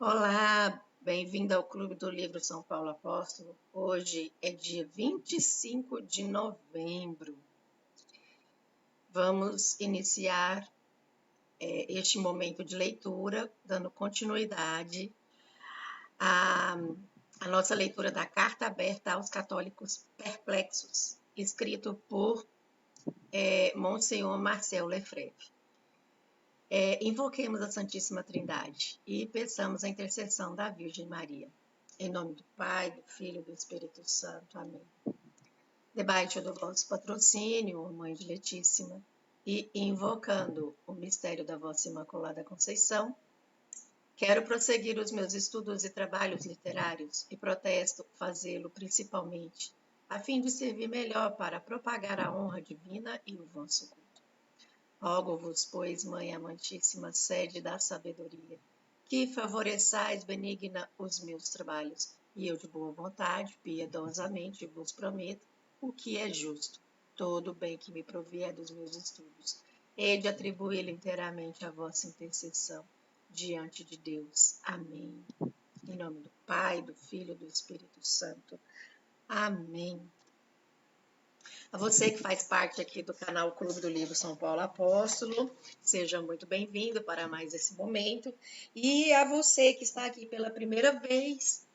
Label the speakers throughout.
Speaker 1: Olá, bem-vindo ao Clube do Livro São Paulo Apóstolo. Hoje é dia 25 de novembro. Vamos iniciar este momento de leitura, dando continuidade à nossa leitura da Carta Aberta aos Católicos Perplexos, escrito por Monsenhor Marcel Lefebvre. Invoquemos a Santíssima Trindade e peçamos a intercessão da Virgem Maria. Em nome do Pai, do Filho e do Espírito Santo. Amém. Debaixo do vosso patrocínio, ó Mãe Diletíssima, e invocando o mistério da vossa Imaculada Conceição, quero prosseguir os meus estudos e trabalhos literários e protesto fazê-lo principalmente a fim de servir melhor para propagar a honra divina e o vosso culto. Rogo-vos, pois, Mãe amantíssima, sede da sabedoria, que favoreçais benigna os meus trabalhos, e eu de boa vontade, piedosamente, vos prometo o que é justo, todo o bem que me provier dos meus estudos, hei de atribuí-lo inteiramente à vossa intercessão, diante de Deus. Amém. Em nome do Pai, do Filho e do Espírito Santo. Amém. A você que faz parte aqui do canal Clube do Livro São Paulo Apóstolo, seja muito bem-vindo para mais esse momento. E a você que está aqui pela primeira vez,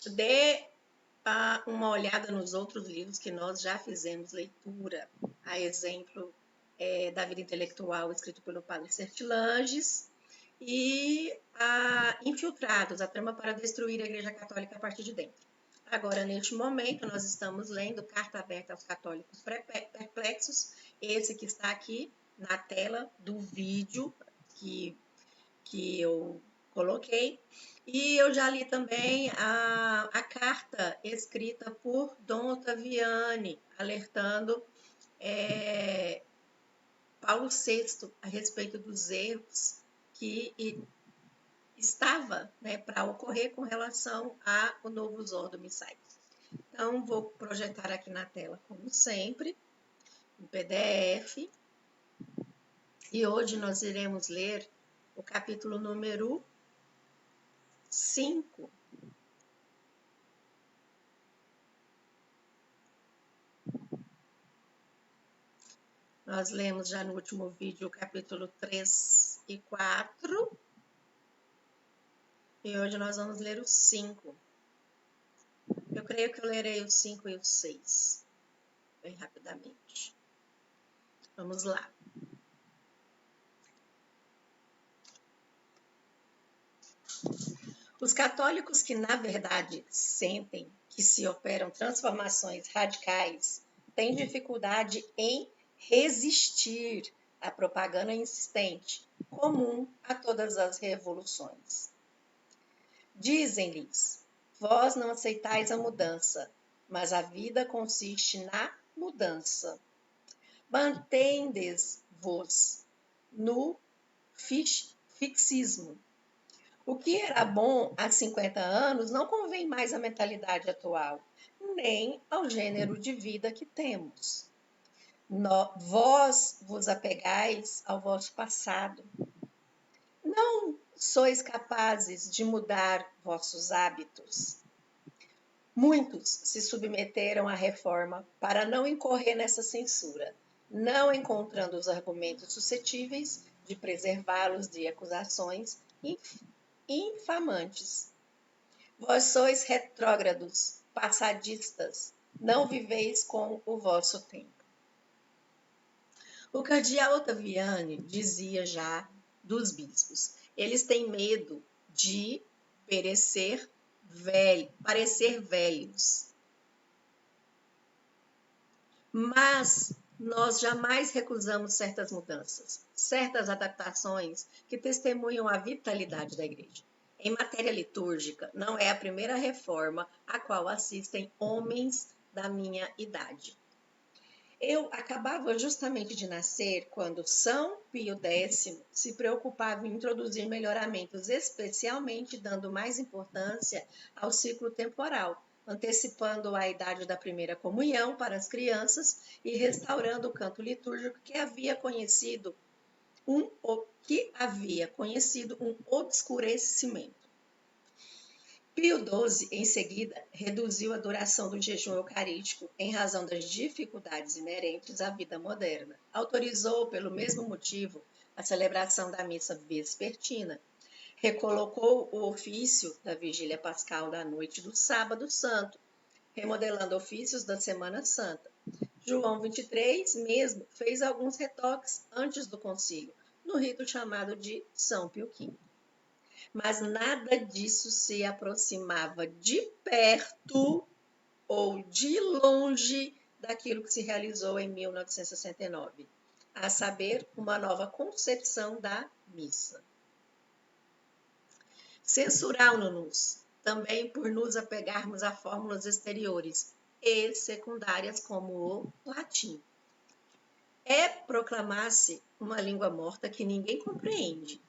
Speaker 1: dê uma olhada nos outros livros que nós já fizemos leitura, a exemplo da Vida Intelectual, escrito pelo Padre Sertilanges, e Infiltrados, a trama para destruir a Igreja Católica a partir de dentro. Agora, neste momento, nós estamos lendo Carta Aberta aos Católicos Perplexos, esse que está aqui na tela do vídeo que eu coloquei. E eu já li também a carta escrita por Dom Ottaviani, alertando Paulo VI a respeito dos erros que estava para ocorrer com relação ao Novus Ordo Missae. Então, vou projetar aqui na tela, como sempre, um PDF. E hoje nós iremos ler o capítulo número 5. Nós lemos já no último vídeo o capítulo 3 e 4. E hoje nós vamos ler o 5. Eu creio que eu lerei o 5 e o 6, bem rapidamente. Vamos lá. Os católicos que, na verdade, sentem que se operam transformações radicais têm dificuldade em resistir à propaganda insistente, comum a todas as revoluções. Dizem-lhes: vós não aceitais a mudança, mas a vida consiste na mudança. Mantendes-vos no fixismo. O que era bom há 50 anos não convém mais à mentalidade atual, nem ao gênero de vida que temos. Vós vos apegais ao vosso passado. Não sois capazes de mudar vossos hábitos. Muitos se submeteram à reforma para não incorrer nessa censura, não encontrando os argumentos suscetíveis de preservá-los de acusações infamantes. Vós sois retrógrados, passadistas, não viveis com o vosso tempo. O cardeal Ottaviani dizia já dos bispos: eles têm medo de parecer velhos. Mas nós jamais recusamos certas mudanças, certas adaptações que testemunham a vitalidade da Igreja. Em matéria litúrgica, não é a primeira reforma a qual assistem homens da minha idade. Eu acabava justamente de nascer quando São Pio X se preocupava em introduzir melhoramentos, especialmente dando mais importância ao ciclo temporal, antecipando a idade da primeira comunhão para as crianças e restaurando o canto litúrgico que havia conhecido que havia conhecido um obscurecimento. Pio XII, em seguida, reduziu a duração do jejum eucarístico em razão das dificuldades inerentes à vida moderna. Autorizou, pelo mesmo motivo, a celebração da missa vespertina. Recolocou o ofício da vigília pascal da noite do sábado santo, remodelando ofícios da Semana Santa. João XXIII mesmo fez alguns retoques antes do concílio, no rito chamado de São Pio V. Mas nada disso se aproximava de perto ou de longe daquilo que se realizou em 1969, a saber, uma nova concepção da missa. Censurá-lo-nos também por nos apegarmos a fórmulas exteriores e secundárias como o latim. É proclamar-se uma língua morta que ninguém compreende,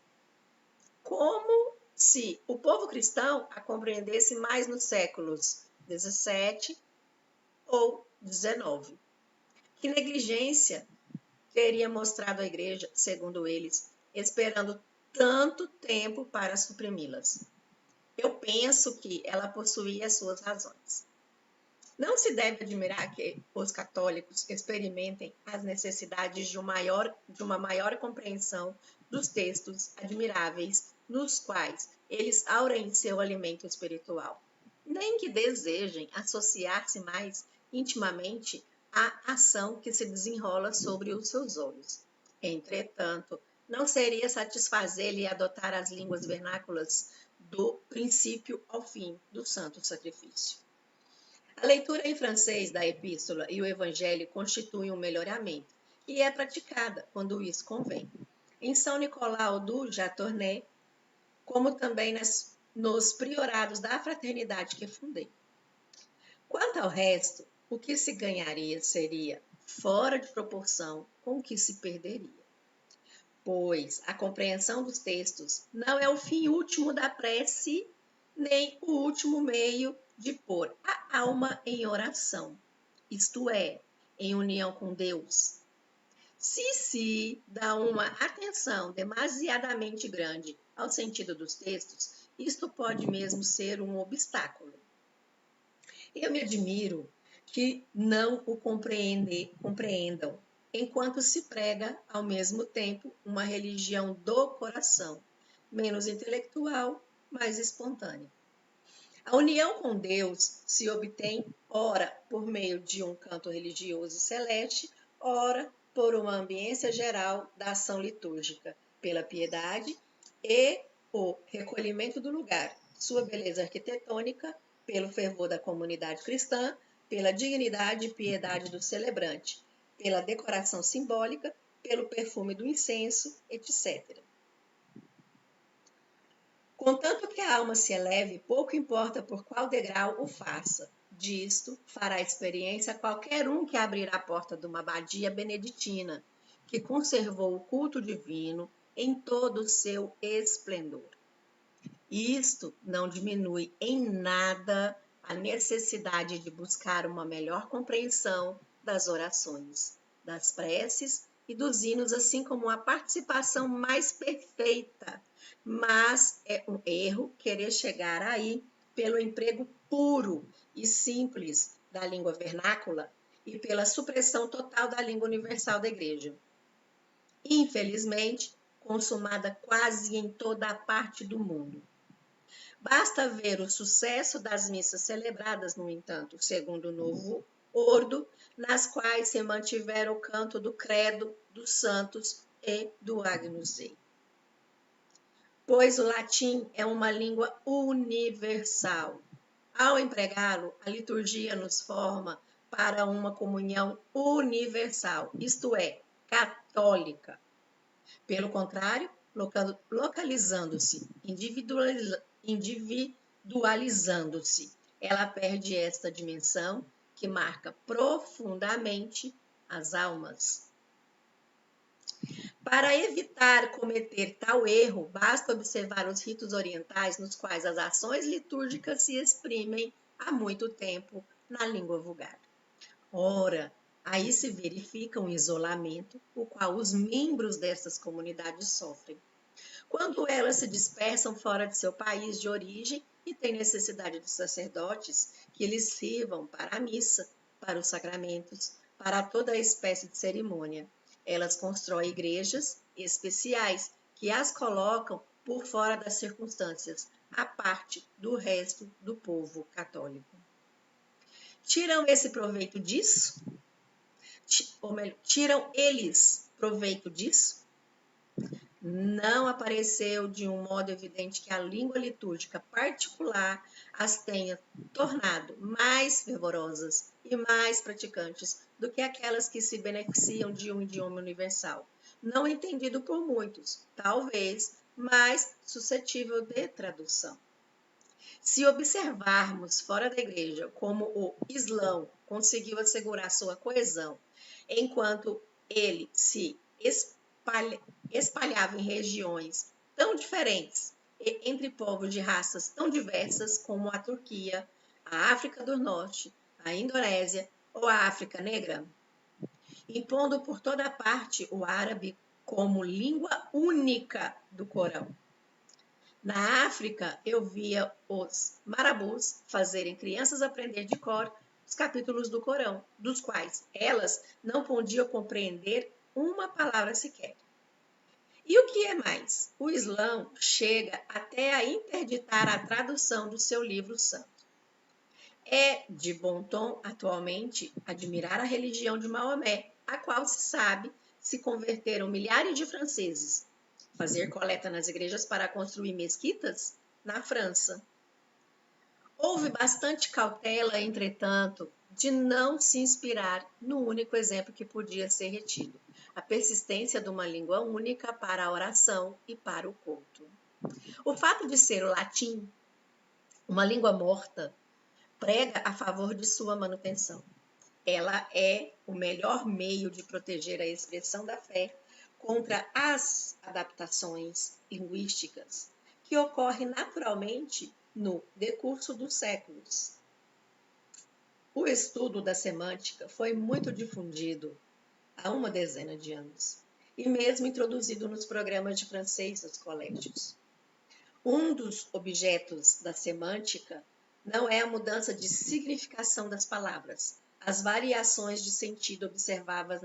Speaker 1: como se o povo cristão a compreendesse mais nos séculos 17 ou 19. Que negligência teria mostrado a igreja, segundo eles, esperando tanto tempo para suprimi-las? Eu penso que ela possuía as suas razões. Não se deve admirar que os católicos experimentem as necessidades de uma maior compreensão dos textos admiráveis nos quais eles aurem seu alimento espiritual, nem que desejem associar-se mais intimamente à ação que se desenrola sobre os seus olhos. Entretanto, não seria satisfazer-lhe adotar as línguas vernáculas do princípio ao fim do santo sacrifício. A leitura em francês da epístola e o evangelho constituem um melhoramento, e é praticada quando isso convém. Em São Nicolau do Jatorné, como também nos priorados da fraternidade que fundei. Quanto ao resto, o que se ganharia seria fora de proporção com o que se perderia. Pois a compreensão dos textos não é o fim último da prece, nem o último meio de pôr a alma em oração, isto é, em união com Deus. Se dá uma atenção demasiadamente grande ao sentido dos textos, isto pode mesmo ser um obstáculo. Eu me admiro que não o compreendam, enquanto se prega, ao mesmo tempo, uma religião do coração, menos intelectual, mais espontânea. A união com Deus se obtém, ora, por meio de um canto religioso celeste, ora, por uma ambiência geral da ação litúrgica, pela piedade e o recolhimento do lugar, sua beleza arquitetônica, pelo fervor da comunidade cristã, pela dignidade e piedade do celebrante, pela decoração simbólica, pelo perfume do incenso, etc. Contanto que a alma se eleve, pouco importa por qual degrau o faça. Disto fará experiência qualquer um que abrir a porta de uma abadia beneditina, que conservou o culto divino em todo o seu esplendor. Isto não diminui em nada a necessidade de buscar uma melhor compreensão das orações, das preces e dos hinos, assim como a participação mais perfeita. Mas é um erro querer chegar aí pelo emprego puro e simples da língua vernácula e pela supressão total da língua universal da igreja. Infelizmente, consumada quase em toda a parte do mundo. Basta ver o sucesso das missas celebradas, no entanto, segundo o Novo Ordo, nas quais se mantiveram o canto do Credo, dos Santos e do Agnus Dei. Pois o latim é uma língua universal. Ao empregá-lo, a liturgia nos forma para uma comunhão universal, isto é, católica. Pelo contrário, localizando-se, individualizando-se, ela perde esta dimensão que marca profundamente as almas. Para evitar cometer tal erro, basta observar os ritos orientais nos quais as ações litúrgicas se exprimem há muito tempo na língua vulgar. Ora, aí se verifica um isolamento, o qual os membros dessas comunidades sofrem, Quando elas se dispersam fora de seu país de origem e têm necessidade de sacerdotes que lhes sirvam para a missa, para os sacramentos, para toda espécie de cerimônia, elas constroem igrejas especiais que as colocam por fora das circunstâncias, à parte do resto do povo católico. Tiram esse proveito disso? Ou melhor, tiram eles proveito disso? Não apareceu de um modo evidente que a língua litúrgica particular as tenha tornado mais fervorosas e mais praticantes do que aquelas que se beneficiam de um idioma universal, não entendido por muitos, talvez, mas suscetível de tradução. Se observarmos fora da igreja como o Islão conseguiu assegurar sua coesão, enquanto ele se espalhava em regiões tão diferentes e entre povos de raças tão diversas como a Turquia, a África do Norte, a Indonésia ou a África Negra, impondo por toda parte o árabe como língua única do Corão. Na África, eu via os marabus fazerem crianças aprender de cor os capítulos do Corão, dos quais elas não podiam compreender uma palavra sequer. E o que é mais? O Islã chega até a interditar a tradução do seu livro santo. É de bom tom, atualmente, admirar a religião de Maomé, a qual se sabe se converteram milhares de franceses. Fazer coleta nas igrejas para construir mesquitas? Na França. Houve bastante cautela, entretanto, de não se inspirar no único exemplo que podia ser retido, a persistência de uma língua única para a oração e para o culto. O fato de ser o latim, uma língua morta, prega a favor de sua manutenção. Ela é o melhor meio de proteger a expressão da fé contra as adaptações linguísticas que ocorrem naturalmente no decurso dos séculos. O estudo da semântica foi muito difundido há uma dezena de anos e mesmo introduzido nos programas de francês dos colégios. Um dos objetos da semântica não é a mudança de significação das palavras, as variações de sentido observadas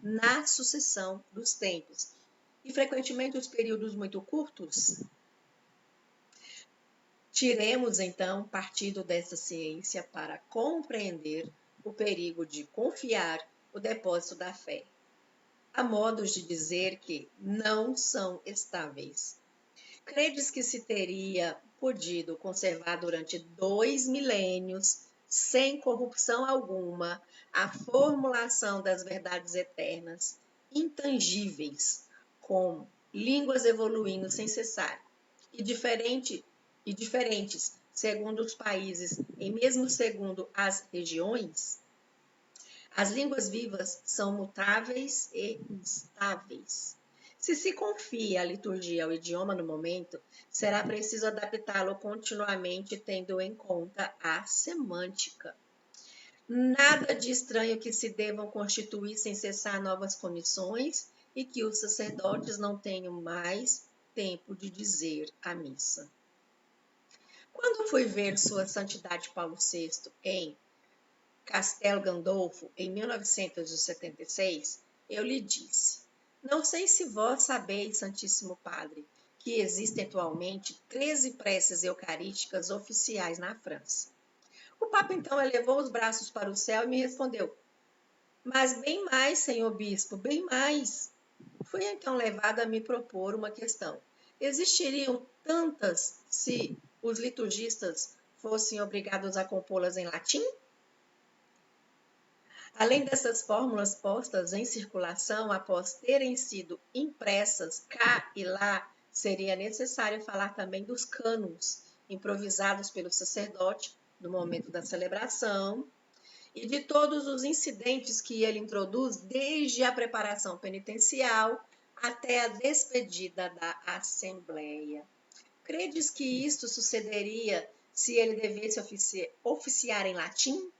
Speaker 1: na sucessão dos tempos, e frequentemente os períodos muito curtos. Tiremos, então, partido dessa ciência para compreender o perigo de confiar o depósito da fé. Há modos de dizer que não são estáveis. Credes que se teria podido conservar durante 2 milênios, sem corrupção alguma, a formulação das verdades eternas, intangíveis, com línguas evoluindo sem cessar, e diferentes, segundo os países e mesmo segundo as regiões? As línguas vivas são mutáveis e instáveis. Se confia a liturgia ao idioma no momento, será preciso adaptá-lo continuamente, tendo em conta a semântica. Nada de estranho que se devam constituir sem cessar novas comissões e que os sacerdotes não tenham mais tempo de dizer a missa. Quando fui ver Sua Santidade Paulo VI em Castel Gandolfo, em 1976, eu lhe disse: não sei se vós sabeis, Santíssimo Padre, que existem atualmente 13 preces eucarísticas oficiais na França. O Papa então elevou os braços para o céu e me respondeu: mas bem mais, senhor bispo, bem mais. Fui então levado a me propor uma questão: existiriam tantas se os liturgistas fossem obrigados a compô-las em latim? Além dessas fórmulas postas em circulação após terem sido impressas cá e lá, seria necessário falar também dos cânones improvisados pelo sacerdote no momento da celebração e de todos os incidentes que ele introduz desde a preparação penitencial até a despedida da Assembleia. Credes que isto sucederia se ele devesse oficiar em latim?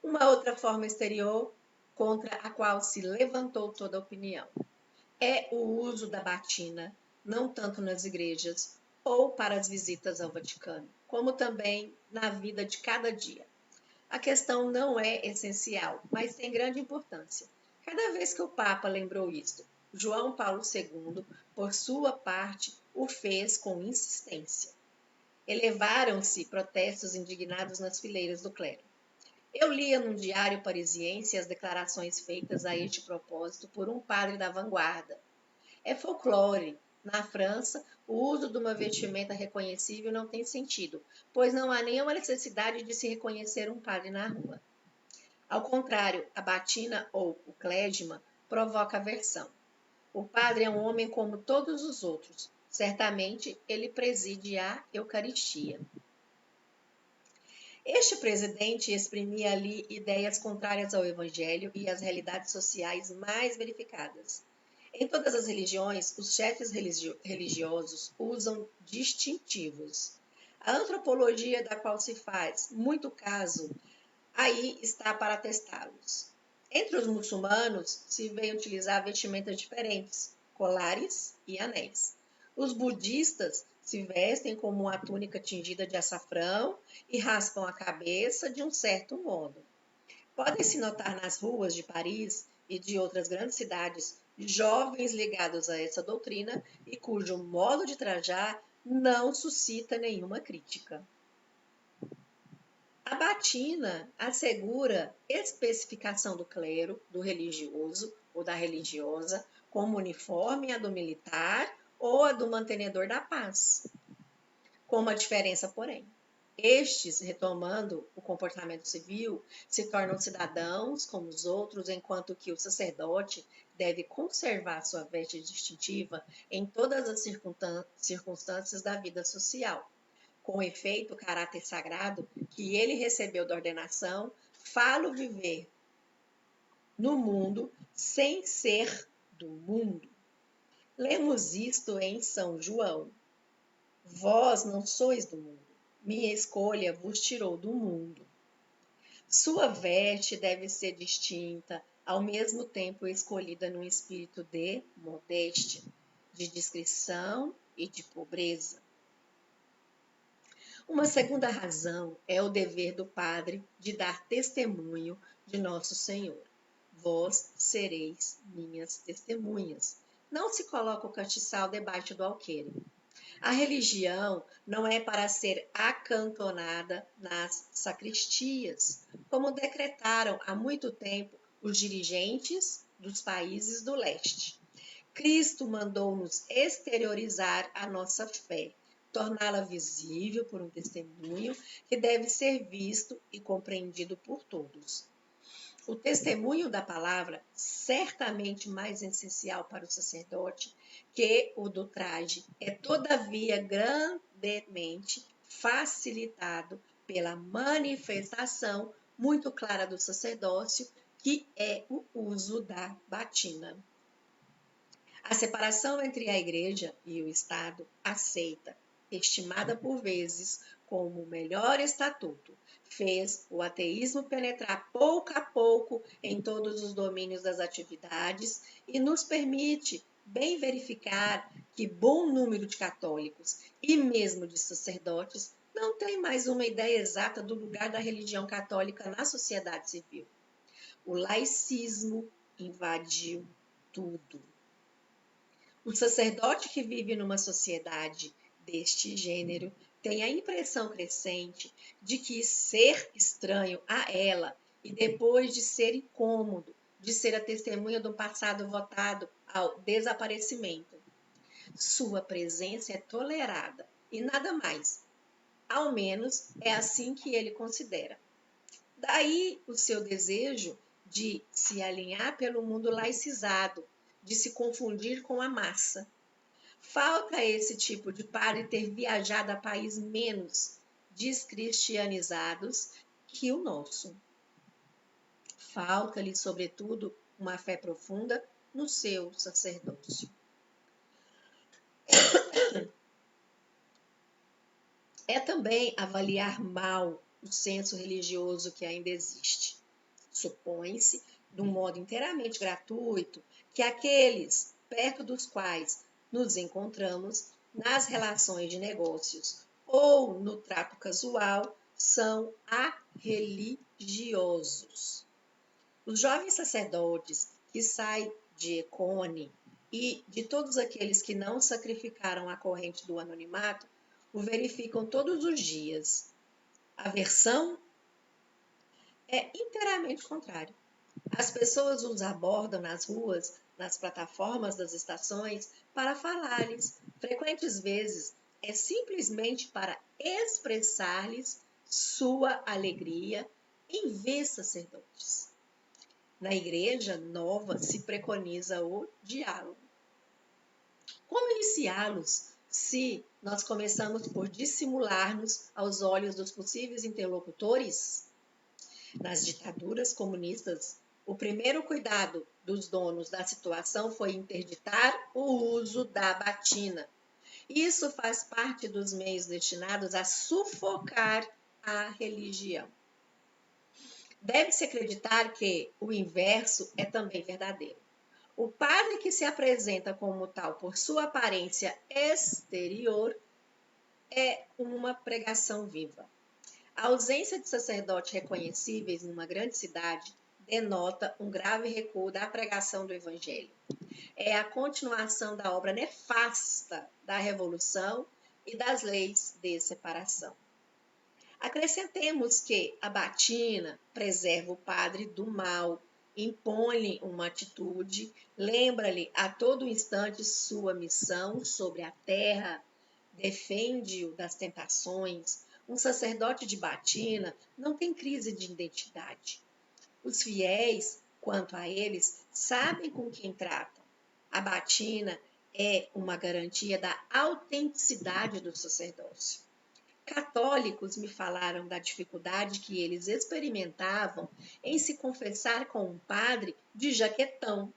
Speaker 1: Uma outra forma exterior contra a qual se levantou toda a opinião. é o uso da batina, não tanto nas igrejas ou para as visitas ao Vaticano, como também na vida de cada dia. A questão não é essencial, mas tem grande importância. Cada vez que o Papa lembrou isto, João Paulo II, por sua parte, o fez com insistência. Elevaram-se protestos indignados nas fileiras do clero. Eu lia num diário parisiense as declarações feitas a este propósito por um padre da vanguarda. É folclore. Na França, o uso de uma vestimenta reconhecível não tem sentido, pois não há nenhuma necessidade de se reconhecer um padre na rua. Ao contrário, a batina ou o clésima provoca aversão. O padre é um homem como todos os outros. Certamente, ele preside a Eucaristia. Este presidente exprimia ali ideias contrárias ao Evangelho e às realidades sociais mais verificadas. Em todas as religiões, os chefes religiosos usam distintivos. A antropologia da qual se faz muito caso aí está para testá-los. Entre os muçulmanos se vê utilizar vestimentas diferentes, colares e anéis. Os budistas se vestem com uma túnica tingida de açafrão e raspam a cabeça de um certo modo. Podem-se notar nas ruas de Paris e de outras grandes cidades jovens ligados a essa doutrina e cujo modo de trajar não suscita nenhuma crítica. A batina assegura especificação do clero, do religioso ou da religiosa, como uniforme a do militar ou a do mantenedor da paz. Com uma diferença, porém. Estes, retomando o comportamento civil, se tornam cidadãos como os outros, enquanto que o sacerdote deve conservar sua veste distintiva em todas as circunstâncias da vida social. Com efeito, o caráter sagrado que ele recebeu da ordenação, fá-lo viver no mundo sem ser do mundo. Lemos isto em São João. Vós não sois do mundo, minha escolha vos tirou do mundo. Sua veste deve ser distinta, ao mesmo tempo escolhida num espírito de modéstia, de discrição e de pobreza. Uma segunda razão é o dever do padre de dar testemunho de nosso Senhor. Vós sereis minhas testemunhas. Não se coloca o castiçal debaixo do alqueire. A religião não é para ser acantonada nas sacristias, como decretaram há muito tempo os dirigentes dos países do leste. Cristo mandou-nos exteriorizar a nossa fé, torná-la visível por um testemunho que deve ser visto e compreendido por todos. O testemunho da palavra, certamente mais essencial para o sacerdote que o do traje, é todavia grandemente facilitado pela manifestação muito clara do sacerdócio, que é o uso da batina. A separação entre a Igreja e o Estado aceita, estimada por vezes como o melhor estatuto, fez o ateísmo penetrar pouco a pouco em todos os domínios das atividades e nos permite bem verificar que bom número de católicos e mesmo de sacerdotes não tem mais uma ideia exata do lugar da religião católica na sociedade civil. O laicismo invadiu tudo. O sacerdote que vive numa sociedade deste gênero tem a impressão crescente de que ser estranho a ela e depois de ser incômodo, de ser a testemunha de um passado votado ao desaparecimento. Sua presença é tolerada e nada mais. Ao menos é assim que ele considera. Daí o seu desejo de se alinhar pelo mundo laicizado, de se confundir com a massa. Falta esse tipo de padre ter viajado a países menos descristianizados que o nosso. Falta-lhe, sobretudo, uma fé profunda no seu sacerdócio. É também avaliar mal o senso religioso que ainda existe. Supõe-se, de um modo inteiramente gratuito, que aqueles perto dos quais nos encontramos, nas relações de negócios ou no trato casual, são religiosos. Os jovens sacerdotes que saem de Econe e de todos aqueles que não sacrificaram a corrente do anonimato o verificam todos os dias. A versão é inteiramente contrária. As pessoas os abordam nas ruas, nas plataformas das estações, para falar-lhes. Frequentes vezes é simplesmente para expressar-lhes sua alegria em ver sacerdotes. Na igreja nova se preconiza o diálogo. Como iniciá-los se nós começamos por dissimular-nos aos olhos dos possíveis interlocutores? Nas ditaduras comunistas, o primeiro cuidado dos donos da situação foi interditar o uso da batina. Isso faz parte dos meios destinados a sufocar a religião. Deve-se acreditar que o inverso é também verdadeiro. O padre que se apresenta como tal por sua aparência exterior é uma pregação viva. A ausência de sacerdotes reconhecíveis numa grande cidade denota um grave recuo da pregação do Evangelho. É a continuação da obra nefasta da Revolução e das leis de separação. Acrescentemos que a batina preserva o padre do mal, impõe-lhe uma atitude, lembra-lhe a todo instante sua missão sobre a terra, defende-o das tentações. Um sacerdote de batina não tem crise de identidade. Os fiéis, quanto a eles, sabem com quem tratam. A batina é uma garantia da autenticidade do sacerdócio. Católicos me falaram da dificuldade que eles experimentavam em se confessar com um padre de jaquetão,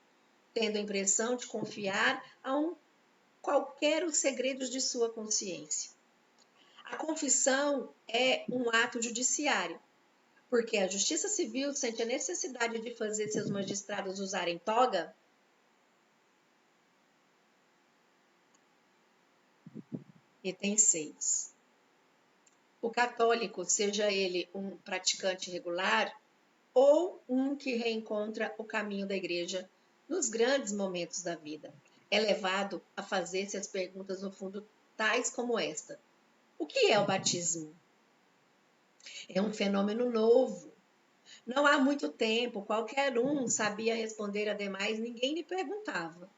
Speaker 1: tendo a impressão de confiar a qualquer os segredos de sua consciência. A confissão é um ato judiciário, porque a Justiça Civil sente a necessidade de fazer seus magistrados usarem toga. Item 6. O católico, seja ele um praticante regular ou um que reencontra o caminho da igreja nos grandes momentos da vida, é levado a fazer-se as perguntas no fundo tais como esta: o que é o batismo? É um fenômeno novo. Não há muito tempo, qualquer um sabia responder, ademais, ninguém lhe perguntava.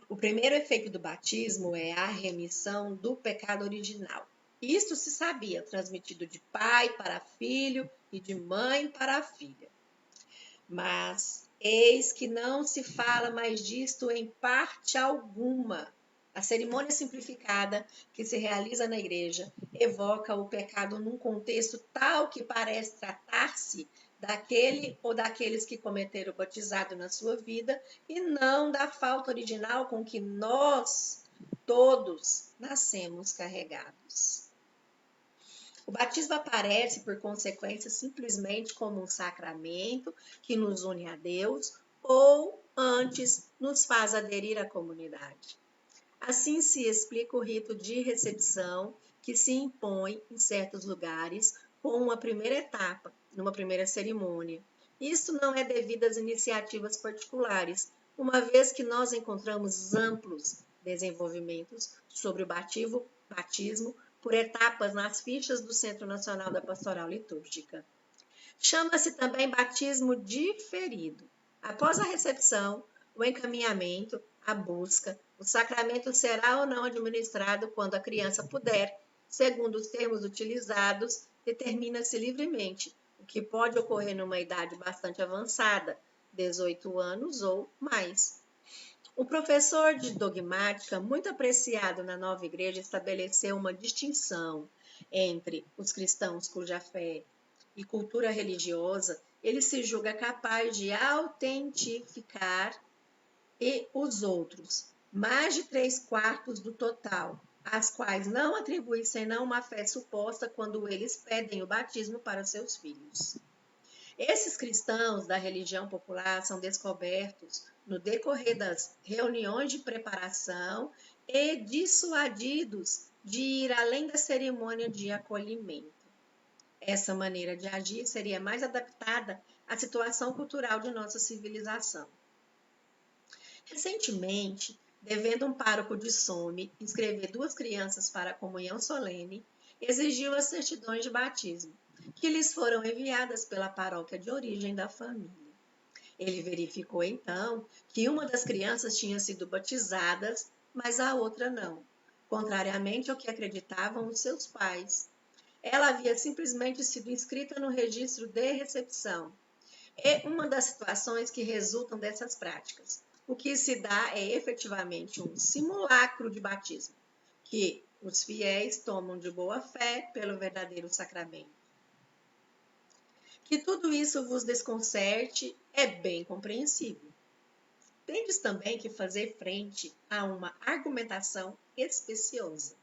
Speaker 1: O primeiro efeito do batismo é a remissão do pecado original. Isto se sabia, transmitido de pai para filho e de mãe para filha. Mas eis que não se fala mais disto em parte alguma. A cerimônia simplificada que se realiza na igreja evoca o pecado num contexto tal que parece tratar-se daquele ou daqueles que cometeram o batizado na sua vida e não da falta original com que nós todos nascemos carregados. O batismo aparece, por consequência, simplesmente como um sacramento que nos une a Deus ou, antes, nos faz aderir à comunidade. Assim se explica o rito de recepção que se impõe em certos lugares com uma primeira etapa, numa primeira cerimônia. Isto não é devido às iniciativas particulares, uma vez que nós encontramos amplos desenvolvimentos sobre o batismo por etapas nas fichas do Centro Nacional da Pastoral Litúrgica. Chama-se também batismo diferido. Após a recepção, o encaminhamento, a busca, o sacramento será ou não administrado quando a criança puder, segundo os termos utilizados, determina-se livremente, o que pode ocorrer numa idade bastante avançada, 18 anos ou mais. O professor de dogmática, muito apreciado na nova igreja, estabeleceu uma distinção entre os cristãos cuja fé e cultura religiosa ele se julga capaz de autentificar e os outros, mais de 3/4 do total, às quais não atribui senão uma fé suposta quando eles pedem o batismo para seus filhos. Esses cristãos da religião popular são descobertos no decorrer das reuniões de preparação e dissuadidos de ir além da cerimônia de acolhimento. Essa maneira de agir seria mais adaptada à situação cultural de nossa civilização. Recentemente, devendo um pároco de Some inscrever 2 crianças para a comunhão solene, exigiu as certidões de batismo, que lhes foram enviadas pela paróquia de origem da família. Ele verificou então que uma das crianças tinha sido batizada, mas a outra não, contrariamente ao que acreditavam os seus pais. Ela havia simplesmente sido inscrita no registro de recepção. É uma das situações que resultam dessas práticas. O que se dá é efetivamente um simulacro de batismo, que os fiéis tomam de boa fé pelo verdadeiro sacramento. Que tudo isso vos desconcerte é bem compreensível. Tendes também que fazer frente a uma argumentação especiosa,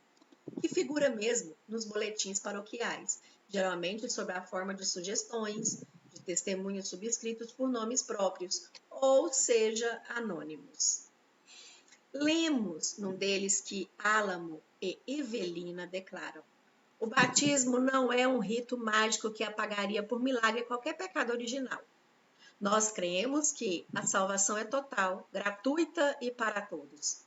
Speaker 1: que figura mesmo nos boletins paroquiais, geralmente sob a forma de sugestões, de testemunhos subscritos por nomes próprios, ou seja, anônimos. Lemos num deles que Álamo e Evelina declaram: o batismo não é um rito mágico que apagaria por milagre qualquer pecado original. Nós cremos que a salvação é total, gratuita e para todos.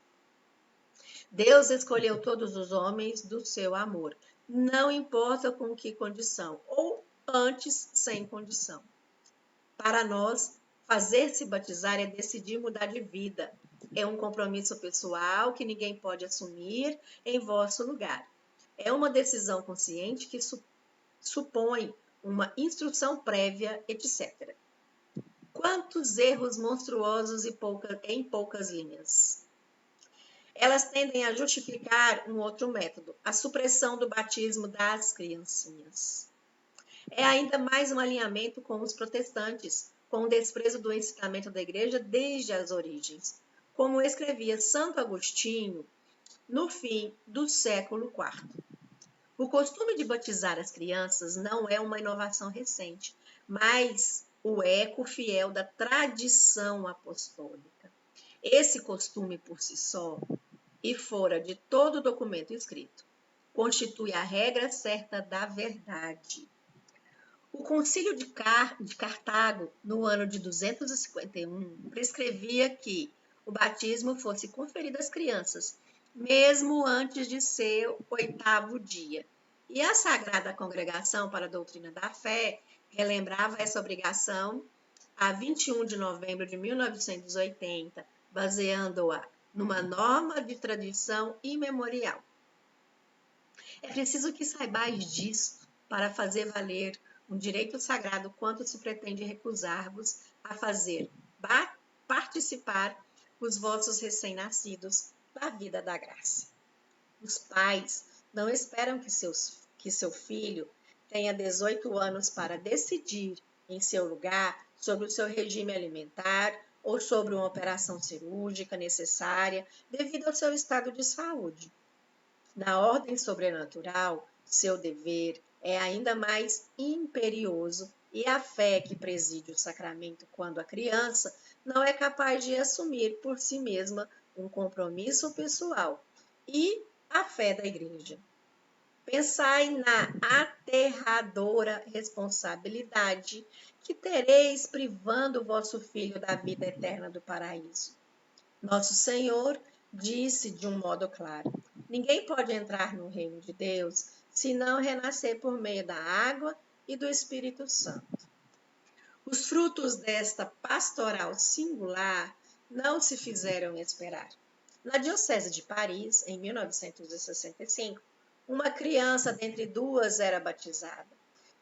Speaker 1: Deus escolheu todos os homens do seu amor, não importa com que condição, ou antes sem condição. Para nós, fazer-se batizar é decidir mudar de vida. É um compromisso pessoal que ninguém pode assumir em vosso lugar. É uma decisão consciente que supõe uma instrução prévia, etc. Quantos erros monstruosos em poucas linhas! Elas tendem a justificar um outro método, a supressão do batismo das criancinhas. É ainda mais um alinhamento com os protestantes, com o desprezo do ensinamento da igreja desde as origens, como escrevia Santo Agostinho no fim do século IV. O costume de batizar as crianças não é uma inovação recente, mas o eco fiel da tradição apostólica. Esse costume por si só, e fora de todo documento escrito, constitui a regra certa da verdade. O Concílio de Cartago, no ano de 251, prescrevia que o batismo fosse conferido às crianças, mesmo antes de seu 8º dia. E a Sagrada Congregação para a Doutrina da Fé relembrava essa obrigação a 21 de novembro de 1980, baseando-a numa norma de tradição imemorial. É preciso que saibais disso para fazer valer um direito sagrado quanto se pretende recusar-vos a fazer participar os vossos recém-nascidos da vida da graça. Os pais não esperam que seu filho tenha 18 anos para decidir em seu lugar sobre o seu regime alimentar ou sobre uma operação cirúrgica necessária devido ao seu estado de saúde. Na ordem sobrenatural, seu dever é ainda mais imperioso e a fé que preside o sacramento quando a criança não é capaz de assumir por si mesma um compromisso pessoal e a fé da igreja. Pensai na aterradora responsabilidade que tereis privando vosso filho da vida eterna do paraíso. Nosso Senhor disse de um modo claro: ninguém pode entrar no reino de Deus se não renascer por meio da água e do Espírito Santo. Os frutos desta pastoral singular não se fizeram esperar. Na Diocese de Paris, em 1965, uma criança dentre 2 era batizada,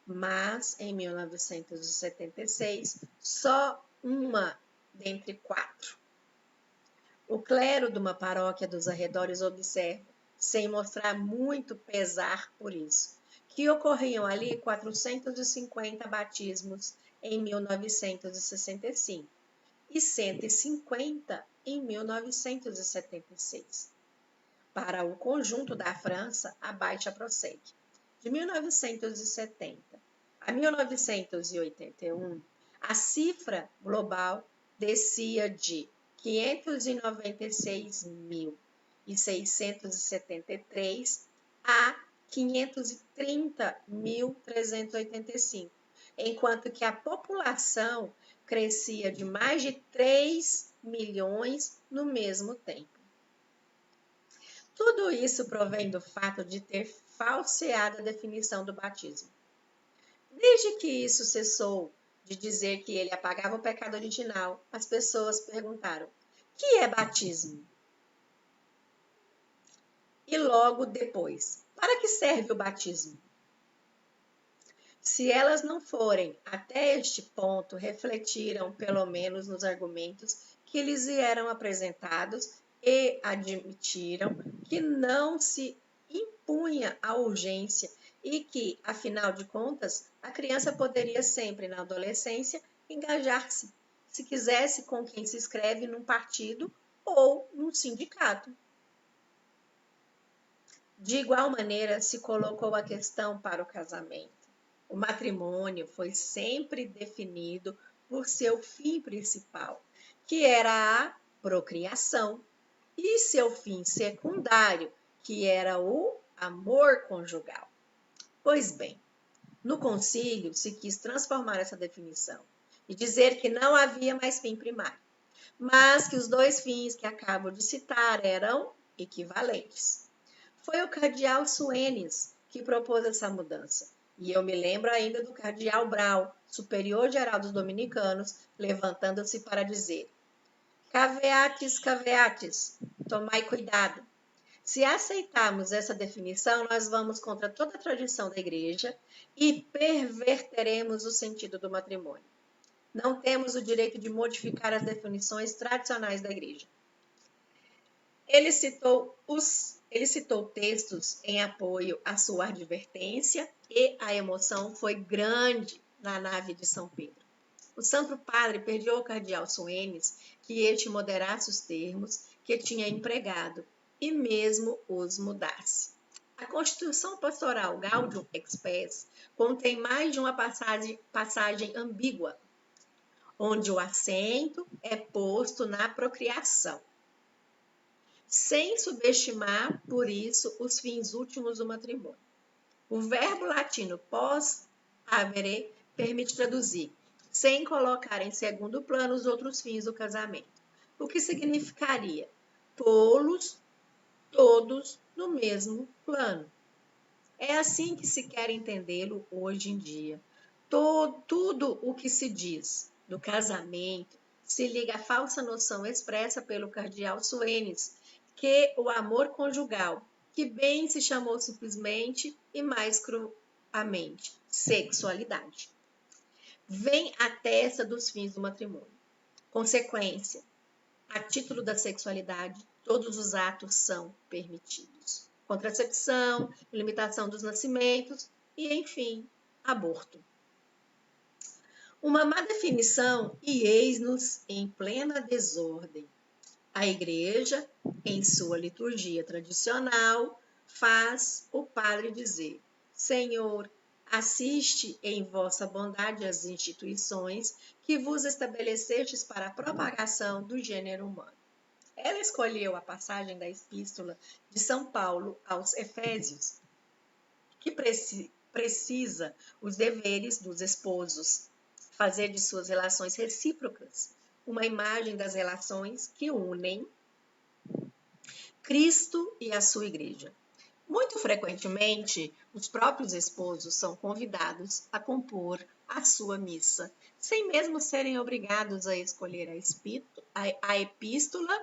Speaker 1: mas em 1976, só uma dentre 4. O clero de uma paróquia dos arredores observa, sem mostrar muito pesar por isso, que ocorriam ali 450 batismos em 1965 e 150 em 1976. Para o conjunto da França, a baixa prossegue. De 1970 a 1981, a cifra global descia de 596.673 a 530.385, enquanto que a população crescia de mais de 3 milhões no mesmo tempo. Tudo isso provém do fato de ter falseado a definição do batismo. Desde que isso cessou de dizer que ele apagava o pecado original, as pessoas perguntaram: que é batismo? E logo depois, para que serve o batismo? Se elas não forem até este ponto, refletiram pelo menos nos argumentos que lhes eram apresentados e admitiram que não se impunha a urgência e que, afinal de contas, a criança poderia sempre, na adolescência, engajar-se, se quisesse, com quem se inscreve num partido ou num sindicato. De igual maneira, se colocou a questão para o casamento. O matrimônio foi sempre definido por seu fim principal, que era a procriação, e seu fim secundário, que era o amor conjugal. Pois bem, no concílio se quis transformar essa definição e dizer que não havia mais fim primário, mas que os dois fins que acabo de citar eram equivalentes. Foi o cardeal Suenes que propôs essa mudança. E eu me lembro ainda do cardeal Brau, superior-geral dos dominicanos, levantando-se para dizer: caveates, caveates, tomai cuidado. Se aceitarmos essa definição, nós vamos contra toda a tradição da igreja e perverteremos o sentido do matrimônio. Não temos o direito de modificar as definições tradicionais da igreja. Ele citou textos em apoio à sua advertência e a emoção foi grande na nave de São Pedro. O Santo Padre pediu ao cardeal Suenes que este moderasse os termos que tinha empregado e mesmo os mudasse. A Constituição Pastoral Gaudium et Spes contém mais de uma passagem ambígua, onde o acento é posto na procriação, sem subestimar, por isso, os fins últimos do matrimônio. O verbo latino pós avere permite traduzir, sem colocar em segundo plano os outros fins do casamento, o que significaria pô-los todos no mesmo plano. É assim que se quer entendê-lo hoje em dia. Tudo o que se diz do casamento se liga à falsa noção expressa pelo cardeal Suenes, que o amor conjugal, que bem se chamou simplesmente e mais cruamente, sexualidade, vem à testa dos fins do matrimônio. Consequência, a título da sexualidade, todos os atos são permitidos. Contracepção, limitação dos nascimentos e, enfim, aborto. Uma má definição e eis-nos em plena desordem. A igreja, em sua liturgia tradicional, faz o padre dizer: Senhor, assiste em vossa bondade às instituições que vos estabelecestes para a propagação do gênero humano. Ela escolheu a passagem da epístola de São Paulo aos Efésios, que precisa os deveres dos esposos, fazer de suas relações recíprocas uma imagem das relações que unem Cristo e a sua igreja. Muito frequentemente, os próprios esposos são convidados a compor a sua missa, sem mesmo serem obrigados a escolher a epístola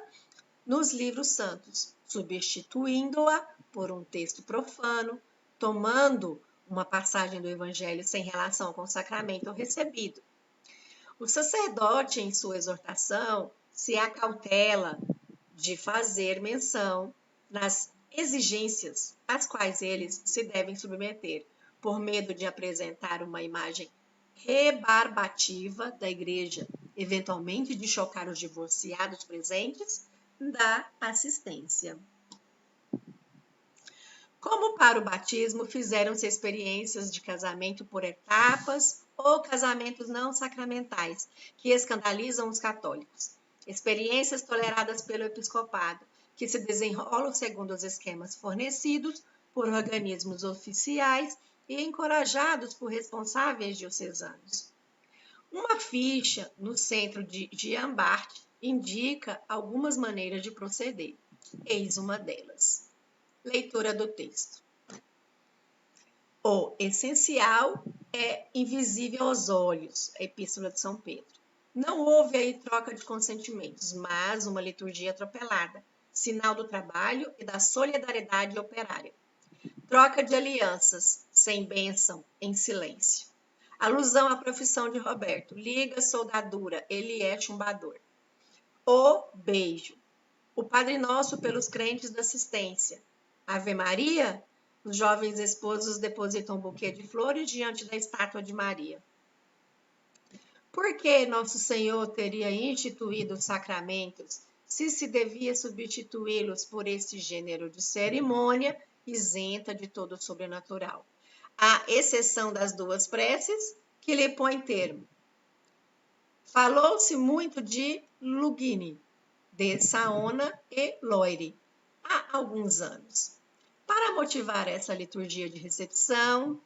Speaker 1: nos livros santos, substituindo-a por um texto profano, tomando uma passagem do Evangelho sem relação com o sacramento recebido. O sacerdote, em sua exortação, se acautela de fazer menção nas exigências às quais eles se devem submeter, por medo de apresentar uma imagem rebarbativa da igreja, eventualmente de chocar os divorciados presentes da assistência. Como para o batismo, fizeram-se experiências de casamento por etapas ou casamentos não sacramentais, que escandalizam os católicos. experiências toleradas pelo episcopado, que se desenrolam segundo os esquemas fornecidos por organismos oficiais e encorajados por responsáveis diocesanos. Uma ficha no centro de Giambart indica algumas maneiras de proceder. Eis uma delas. Leitura do texto. O essencial é invisível aos olhos, a Epístola de São Pedro. Não houve aí troca de consentimentos, mas uma liturgia atropelada, sinal do trabalho e da solidariedade operária. Troca de alianças, sem bênção, em silêncio. Alusão à profissão de Roberto. Liga, soldadura, ele é chumbador. O beijo. O Padre Nosso pelos crentes da assistência. Ave Maria. Os jovens esposos depositam um buquê de flores diante da estátua de Maria. Por que Nosso Senhor teria instituído os sacramentos se devia substituí-los por este gênero de cerimônia isenta de todo sobrenatural? À exceção das duas preces que lhe põem termo. Falou-se muito de Lugini, de Saona e Loire há alguns anos. Para motivar essa liturgia de recepção,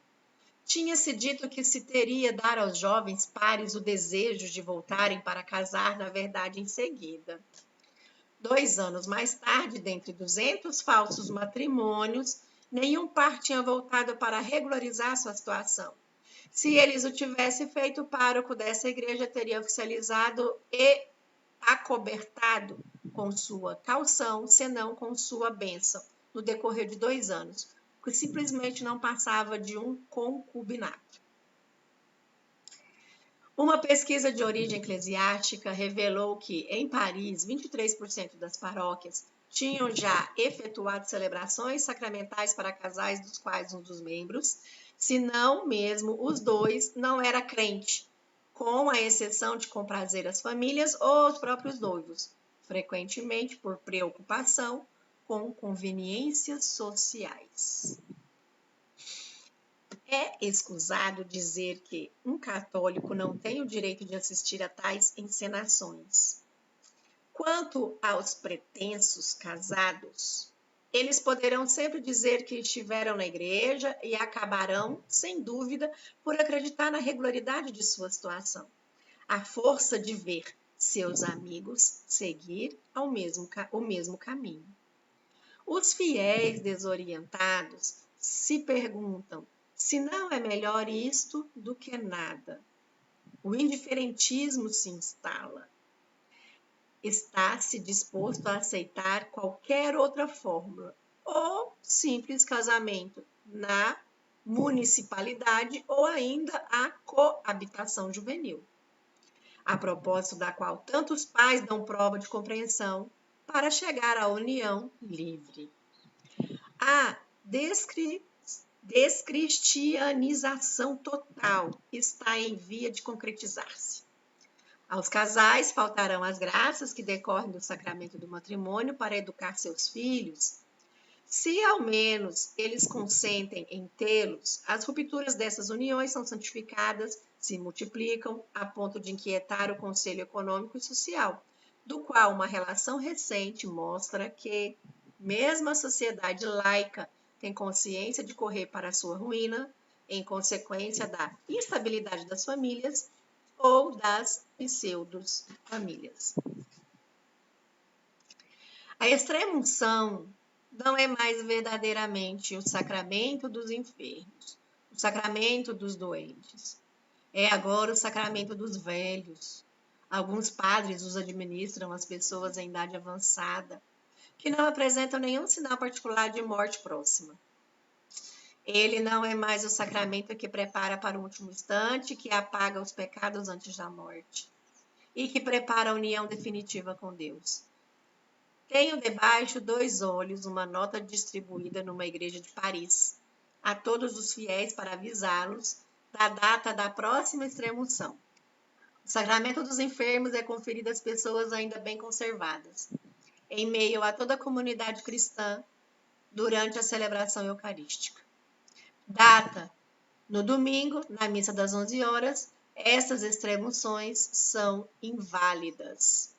Speaker 1: tinha-se dito que se teria dar aos jovens pares o desejo de voltarem para casar, na verdade, em seguida. 2 anos mais tarde, dentre 200 falsos matrimônios, nenhum par tinha voltado para regularizar sua situação. Se eles o tivessem feito, o pároco dessa igreja teria oficializado e acobertado com sua caução, senão com sua bênção, no decorrer de 2 anos, que simplesmente não passava de um concubinato. Uma pesquisa de origem eclesiástica revelou que, em Paris, 23% das paróquias tinham já efetuado celebrações sacramentais para casais dos quais um dos membros, se não mesmo os dois, não era crente, com a exceção de comprazer as famílias ou os próprios noivos, frequentemente por preocupação com conveniências sociais. É escusado dizer que um católico não tem o direito de assistir a tais encenações. Quanto aos pretensos casados, eles poderão sempre dizer que estiveram na igreja e acabarão, sem dúvida, por acreditar na regularidade de sua situação. A força de ver seus amigos seguir o mesmo caminho. Os fiéis desorientados se perguntam se não é melhor isto do que nada. O indiferentismo se instala. Está-se disposto a aceitar qualquer outra fórmula, ou simples casamento na municipalidade ou ainda a coabitação juvenil, a propósito da qual tantos pais dão prova de compreensão para chegar à união livre. A descristianização total está em via de concretizar-se. Aos casais faltarão as graças que decorrem do sacramento do matrimônio para educar seus filhos. Se ao menos eles consentem em tê-los, as rupturas dessas uniões são santificadas, se multiplicam, a ponto de inquietar o Conselho Econômico e Social, do qual uma relação recente mostra que, mesmo a sociedade laica tem consciência de correr para a sua ruína, em consequência da instabilidade das famílias ou das pseudo-famílias. A extrema-unção não é mais verdadeiramente o sacramento dos enfermos, o sacramento dos doentes. É agora o sacramento dos velhos. Alguns padres os administram às pessoas em idade avançada, que não apresentam nenhum sinal particular de morte próxima. Ele não é mais o sacramento que prepara para o último instante, que apaga os pecados antes da morte e que prepara a união definitiva com Deus. Tenho debaixo 2 olhos uma nota distribuída numa igreja de Paris a todos os fiéis para avisá-los da data da próxima extrema-unção. O sacramento dos enfermos é conferido às pessoas ainda bem conservadas, em meio a toda a comunidade cristã, durante a celebração eucarística. Data: no domingo, na missa das 11 horas, essas extrema-unções são inválidas.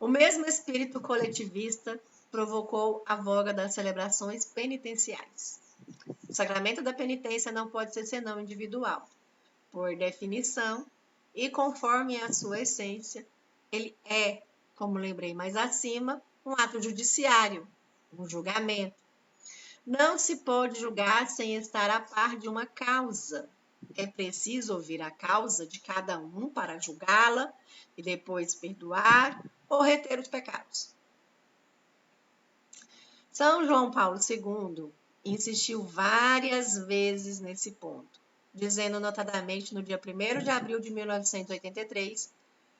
Speaker 1: O mesmo espírito coletivista provocou a voga das celebrações penitenciais. O sacramento da penitência não pode ser senão individual. Por definição, e conforme a sua essência, ele é, como lembrei mais acima, um ato judiciário, um julgamento. Não se pode julgar sem estar a par de uma causa. É preciso ouvir a causa de cada um para julgá-la e depois perdoar ou reter os pecados. São João Paulo II insistiu várias vezes nesse ponto, dizendo notadamente no dia 1º de abril de 1983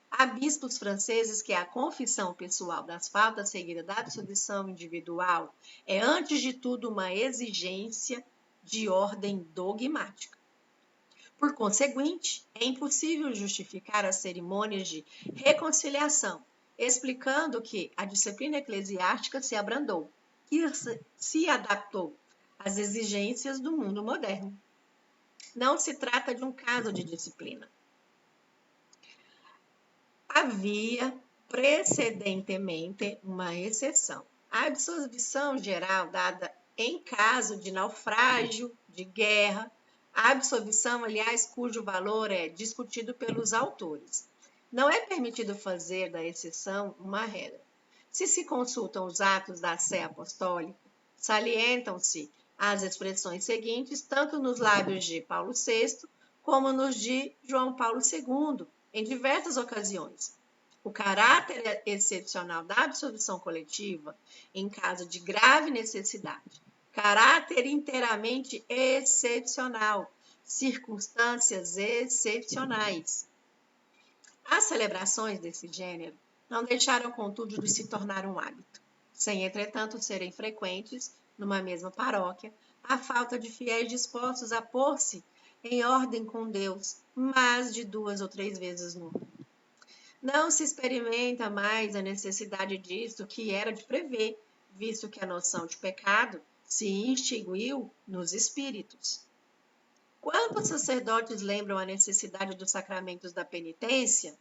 Speaker 1: a bispos franceses que a confissão pessoal das faltas seguida da absolvição individual é, antes de tudo, uma exigência de ordem dogmática. Por conseguinte, é impossível justificar as cerimônias de reconciliação, explicando que a disciplina eclesiástica se abrandou, que se adaptou às exigências do mundo moderno. Não se trata de um caso de disciplina. Havia precedentemente uma exceção. A absolvição geral dada em caso de naufrágio, de guerra, a absolvição, aliás, cujo valor é discutido pelos autores. Não é permitido fazer da exceção uma regra. Se se consultam os atos da Sé Apostólica, salientam-se as expressões seguintes, tanto nos lábios de Paulo VI, como nos de João Paulo II, em diversas ocasiões. O caráter excepcional da absolvição coletiva, em caso de grave necessidade, caráter inteiramente excepcional, circunstâncias excepcionais. As celebrações desse gênero não deixaram, contudo, de se tornar um hábito, sem, entretanto, serem frequentes, numa mesma paróquia, a falta de fiéis dispostos a pôr-se em ordem com Deus mais de 2 ou 3 vezes no ano. Não se experimenta mais a necessidade disso que era de prever, visto que a noção de pecado se extinguiu nos espíritos. Quantos sacerdotes lembram a necessidade dos sacramentos da penitência?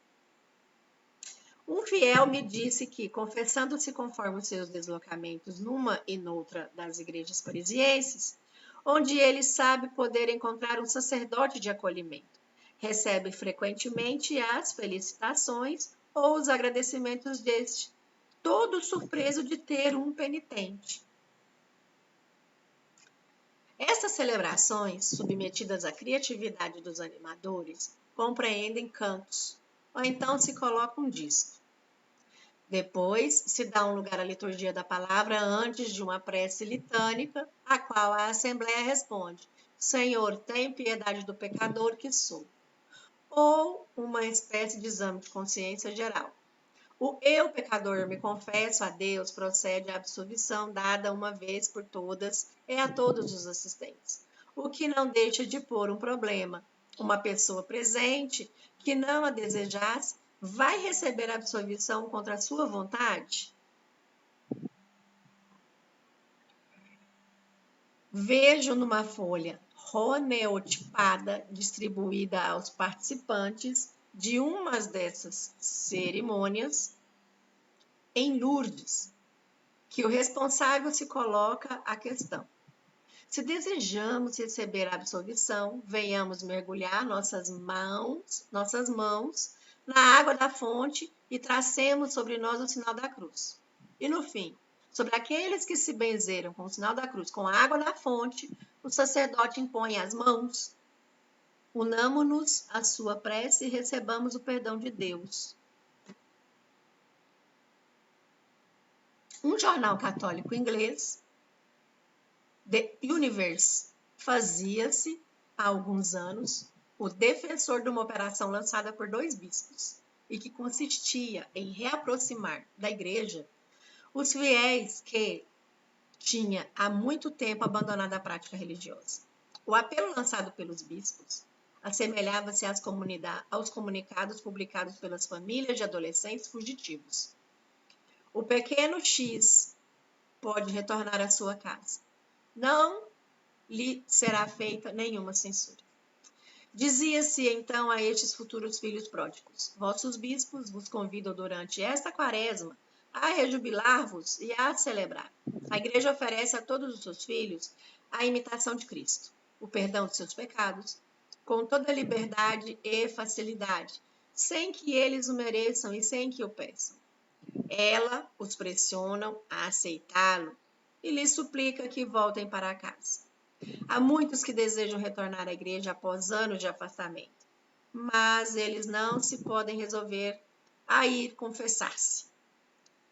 Speaker 1: Um fiel me disse que, confessando-se conforme os seus deslocamentos numa e noutra das igrejas parisienses, onde ele sabe poder encontrar um sacerdote de acolhimento, recebe frequentemente as felicitações ou os agradecimentos deste, todo surpreso de ter um penitente. Essas celebrações, submetidas à criatividade dos animadores, compreendem cantos, ou então se coloca um disco. Depois, se dá um lugar à liturgia da palavra antes de uma prece litânica, a qual a Assembleia responde: Senhor, tem piedade do pecador que sou. Ou uma espécie de exame de consciência geral. O eu, pecador, me confesso a Deus, procede à absolvição dada uma vez por todas e a todos os assistentes. O que não deixa de pôr um problema. Uma pessoa presente que não a desejasse vai receber a absolvição contra a sua vontade? Vejo numa folha roneotipada distribuída aos participantes de uma dessas cerimônias em Lourdes, que o responsável se coloca a questão. Se desejamos receber a absolvição, venhamos mergulhar nossas mãos na água da fonte e tracemos sobre nós o sinal da cruz. E no fim, sobre aqueles que se benzeram com o sinal da cruz, com a água da fonte, o sacerdote impõe as mãos. Unamo-nos à sua prece e recebamos o perdão de Deus. Um jornal católico inglês, The Universe, fazia-se, há alguns anos, o defensor de uma operação lançada por 2 bispos e que consistia em reaproximar da igreja os fiéis que tinha há muito tempo abandonado a prática religiosa. O apelo lançado pelos bispos assemelhava-se aos comunicados publicados pelas famílias de adolescentes fugitivos. O pequeno X pode retornar à sua casa. Não lhe será feita nenhuma censura. Dizia-se então a estes futuros filhos pródigos: vossos bispos vos convidam durante esta quaresma a rejubilar-vos e a celebrar. A igreja oferece a todos os seus filhos a imitação de Cristo, o perdão de seus pecados, com toda liberdade e facilidade, sem que eles o mereçam e sem que o peçam. Ela os pressiona a aceitá-lo e lhes suplica que voltem para casa. Há muitos que desejam retornar à igreja após anos de afastamento, mas eles não se podem resolver a ir confessar-se.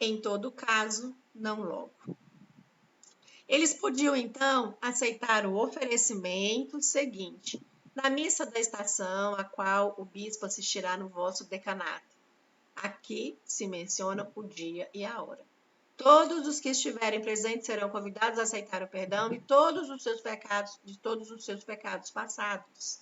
Speaker 1: Em todo caso, não logo. Eles podiam, então, aceitar o oferecimento seguinte: na missa da estação, a qual o bispo assistirá no vosso decanato. Aqui se menciona o dia e a hora. Todos os que estiverem presentes serão convidados a aceitar o perdão de todos os seus pecados passados.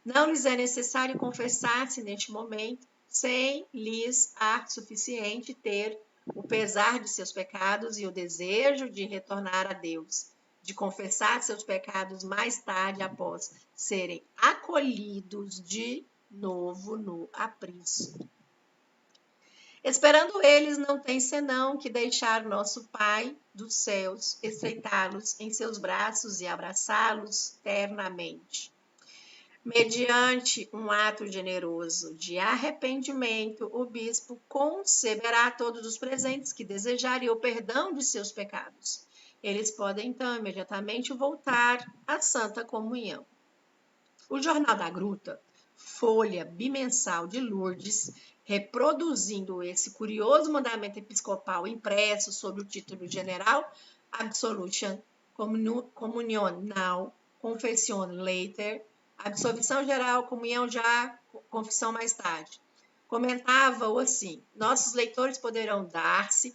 Speaker 1: Não lhes é necessário confessar-se neste momento, sem lhes ar suficiente ter o pesar de seus pecados e o desejo de retornar a Deus, de confessar seus pecados mais tarde, após serem acolhidos de novo no aprisco. Esperando eles, não tem senão que deixar nosso Pai dos céus estreitá-los em seus braços e abraçá-los ternamente. Mediante um ato generoso de arrependimento, o bispo concederá a todos os presentes que desejarem o perdão de seus pecados. Eles podem, então, imediatamente voltar à Santa Comunhão. O Jornal da Gruta, folha bimensal de Lourdes, reproduzindo esse curioso mandamento episcopal impresso sob o título General Absolution Communional Confession Later, absolvição geral, comunhão já, confissão mais tarde. Comentava-o assim: nossos leitores poderão dar-se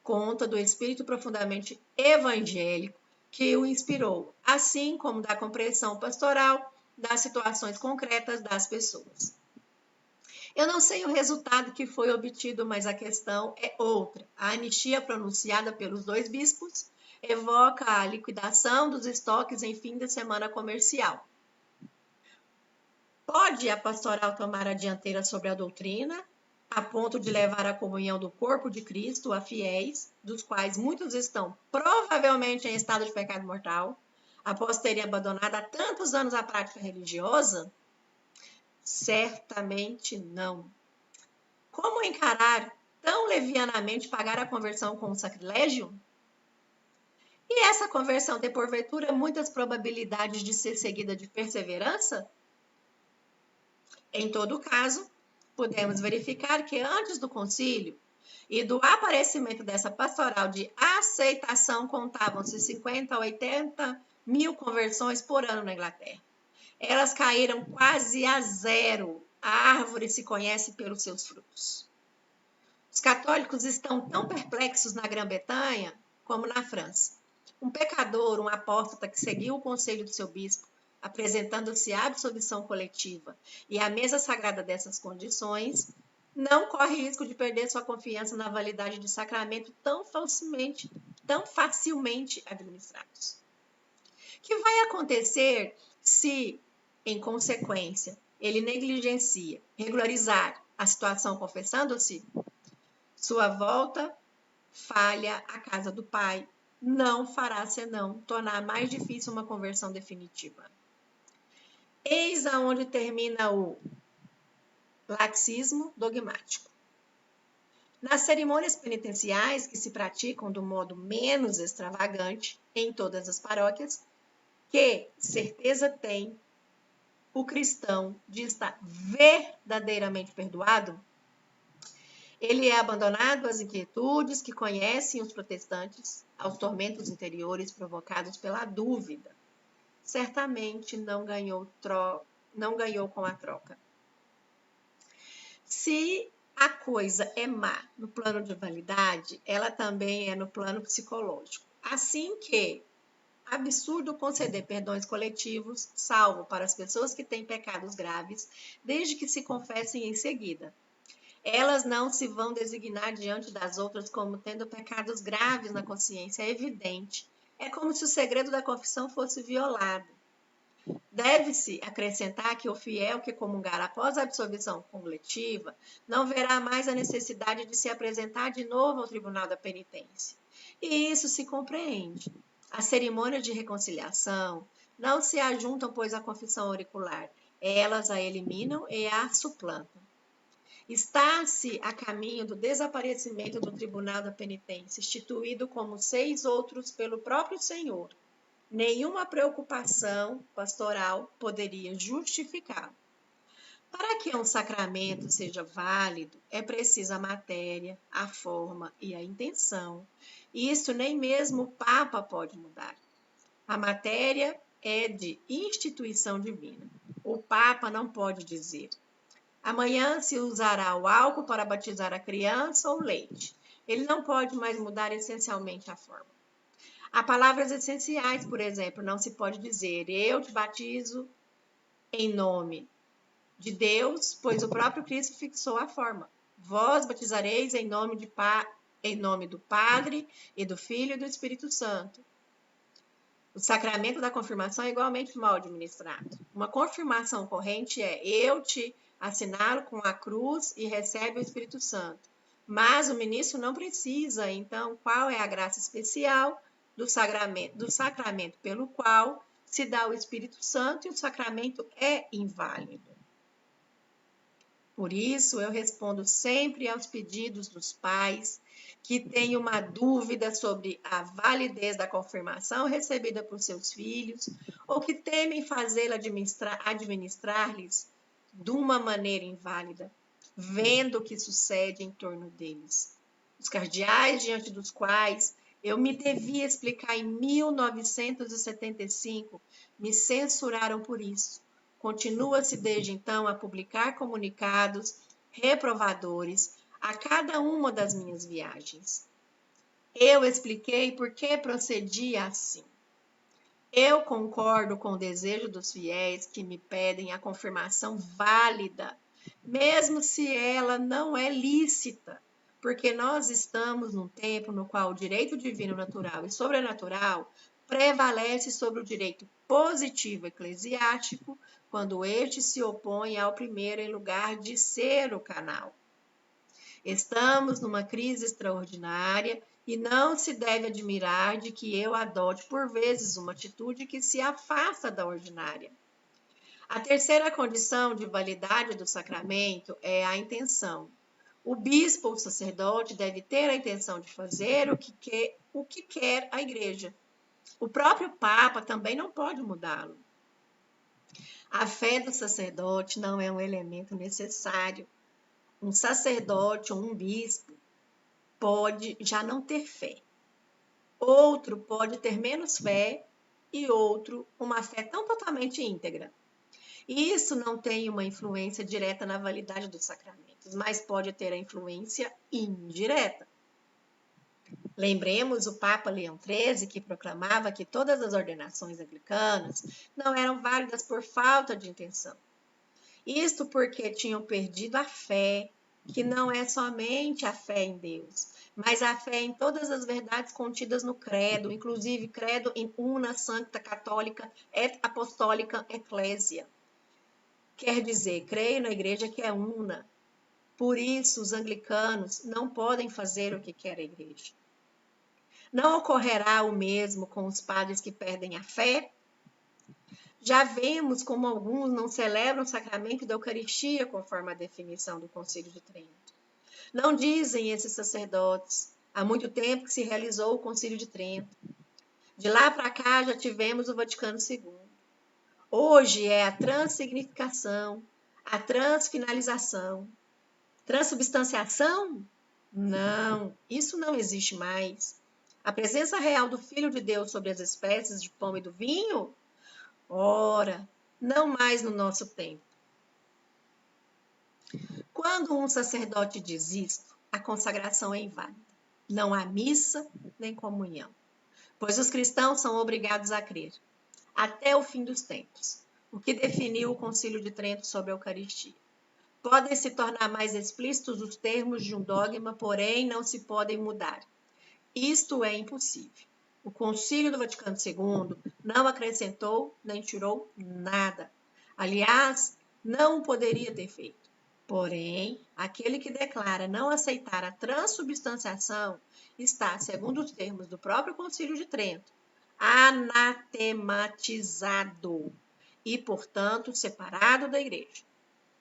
Speaker 1: conta do espírito profundamente evangélico que o inspirou, assim como da compreensão pastoral das situações concretas das pessoas. Eu não sei o resultado que foi obtido, mas a questão é outra. A anistia pronunciada pelos dois bispos evoca a liquidação dos estoques em fim de semana comercial. Pode a pastoral tomar a dianteira sobre a doutrina, a ponto de levar a comunhão do corpo de Cristo a fiéis, dos quais muitos estão provavelmente em estado de pecado mortal, após terem abandonado há tantos anos a prática religiosa? Certamente não. Como encarar tão levianamente pagar a conversão como sacrilégio? E essa conversão tem, porventura, muitas probabilidades de ser seguida de perseverança? Em todo caso, podemos verificar que antes do concílio e do aparecimento dessa pastoral de aceitação, contavam-se 50 a 80 mil conversões por ano na Inglaterra. Elas caíram quase a zero. A árvore se conhece pelos seus frutos. Os católicos estão tão perplexos na Grã-Bretanha como na França. Um pecador, um apóstata que seguiu o conselho do seu bispo, apresentando-se à absolvição coletiva e à mesa sagrada dessas condições, não corre risco de perder sua confiança na validade de sacramento tão facilmente administrados. O que vai acontecer se, em consequência, ele negligencia regularizar a situação confessando-se? Sua volta falha à casa do Pai não fará senão tornar mais difícil uma conversão definitiva. Eis aonde termina o laxismo dogmático. Nas cerimônias penitenciais que se praticam do modo menos extravagante em todas as paróquias, que certeza tem o cristão de estar verdadeiramente perdoado, ele é abandonado às inquietudes que conhecem os protestantes, aos tormentos interiores provocados pela dúvida. Certamente não ganhou com a troca. Se a coisa é má no plano de validade, ela também é no plano psicológico. Assim que absurdo conceder perdões coletivos, salvo para as pessoas que têm pecados graves, desde que se confessem em seguida. Elas não se vão designar diante das outras como tendo pecados graves na consciência, é evidente. É como se o segredo da confissão fosse violado. Deve-se acrescentar que o fiel que comungar após a absolvição coletiva não verá mais a necessidade de se apresentar de novo ao tribunal da penitência. E isso se compreende. As cerimônias de reconciliação não se ajuntam, pois, à confissão auricular. Elas a eliminam e a suplantam. Está-se a caminho do desaparecimento do tribunal da penitência, instituído como 6 outros pelo próprio Senhor. Nenhuma preocupação pastoral poderia justificá-lo. Para que um sacramento seja válido, é preciso a matéria, a forma e a intenção. E isso nem mesmo o Papa pode mudar. A matéria é de instituição divina. O Papa não pode dizer: amanhã se usará o álcool para batizar a criança ou leite. Ele não pode mais mudar essencialmente a forma. Há palavras essenciais, por exemplo, não se pode dizer: eu te batizo em nome de Deus, pois o próprio Cristo fixou a forma. Vós batizareis em nome do Padre e do Filho e do Espírito Santo. O sacramento da confirmação é igualmente mal administrado. Uma confirmação corrente é: eu te assinalo com a cruz e recebe o Espírito Santo. Mas o ministro não precisa, então, qual é a graça especial do sacramento pelo qual se dá o Espírito Santo e o sacramento é inválido? Por isso, eu respondo sempre aos pedidos dos pais que têm uma dúvida sobre a validez da confirmação recebida por seus filhos ou que temem fazê-la administrar-lhes de uma maneira inválida, vendo o que sucede em torno deles. Os cardeais diante dos quais eu me devia explicar em 1975 me censuraram por isso. Continua-se desde então a publicar comunicados reprovadores a cada uma das minhas viagens. Eu expliquei por que procedia assim. Eu concordo com o desejo dos fiéis que me pedem a confirmação válida, mesmo se ela não é lícita, porque nós estamos num tempo no qual o direito divino natural e sobrenatural prevalece sobre o direito positivo eclesiástico, quando este se opõe ao primeiro em lugar de ser o canal. Estamos numa crise extraordinária e não se deve admirar de que eu adote por vezes uma atitude que se afasta da ordinária. A terceira condição de validade do sacramento é a intenção. O bispo ou sacerdote deve ter a intenção de fazer o que quer a igreja. O próprio Papa também não pode mudá-lo. A fé do sacerdote não é um elemento necessário. Um sacerdote ou um bispo pode já não ter fé. Outro pode ter menos fé e outro uma fé tão totalmente íntegra. Isso não tem uma influência direta na validade dos sacramentos, mas pode ter a influência indireta. Lembremos o Papa Leão XIII, que proclamava que todas as ordenações anglicanas não eram válidas por falta de intenção. Isto porque tinham perdido a fé, que não é somente a fé em Deus, mas a fé em todas as verdades contidas no credo, inclusive credo in una sancta católica et apostólica ecclesia. Quer dizer, creio na igreja que é una. Por isso, os anglicanos não podem fazer o que quer a igreja. Não ocorrerá o mesmo com os padres que perdem a fé? Já vemos como alguns não celebram o sacramento da Eucaristia conforme a definição do Concílio de Trento. Não dizem esses sacerdotes: há muito tempo que se realizou o Concílio de Trento. De lá para cá já tivemos o Vaticano II. Hoje é a transsignificação, a transfinalização. Transubstanciação? Não, isso não existe mais. A presença real do Filho de Deus sobre as espécies de pão e do vinho? Ora, não mais no nosso tempo. Quando um sacerdote diz isto, a consagração é inválida. Não há missa nem comunhão, pois os cristãos são obrigados a crer, até o fim dos tempos, o que definiu o Concílio de Trento sobre a Eucaristia. Podem se tornar mais explícitos os termos de um dogma, porém não se podem mudar. Isto é impossível. O Concílio do Vaticano II não acrescentou nem tirou nada. Aliás, não poderia ter feito. Porém, aquele que declara não aceitar a transubstanciação está, segundo os termos do próprio Concílio de Trento, anatematizado e, portanto, separado da Igreja.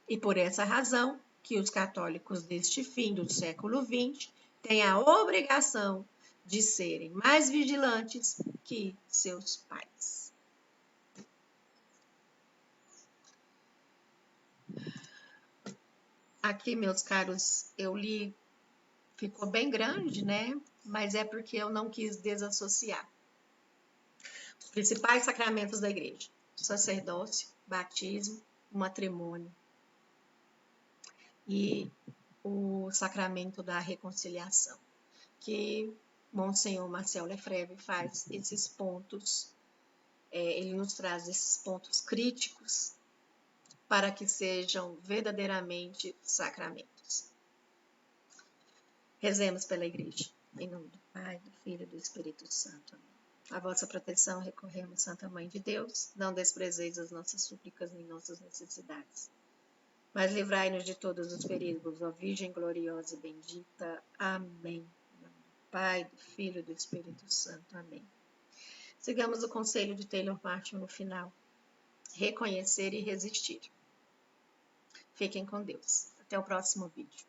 Speaker 1: E por essa razão que os católicos deste fim do século XX têm a obrigação de serem mais vigilantes que seus pais. Aqui, meus caros, eu li, ficou bem grande, né? Mas é porque eu não quis desassociar. Os principais sacramentos da igreja: sacerdócio, batismo, matrimônio e o sacramento da reconciliação, que Monsenhor Marcel Lefebvre faz esses pontos, ele nos traz esses pontos críticos para que sejam verdadeiramente sacramentos. Rezemos pela igreja. Em nome do Pai, do Filho e do Espírito Santo. Amém. A vossa proteção recorremos, Santa Mãe de Deus, não desprezeis as nossas súplicas nem nossas necessidades, mas livrai-nos de todos os perigos, ó Virgem gloriosa e bendita. Amém. Em nome do Pai, do Filho e do Espírito Santo. Amém. Sigamos o conselho de Taylor Martin no final. Reconhecer e resistir. Fiquem com Deus. Até o próximo vídeo.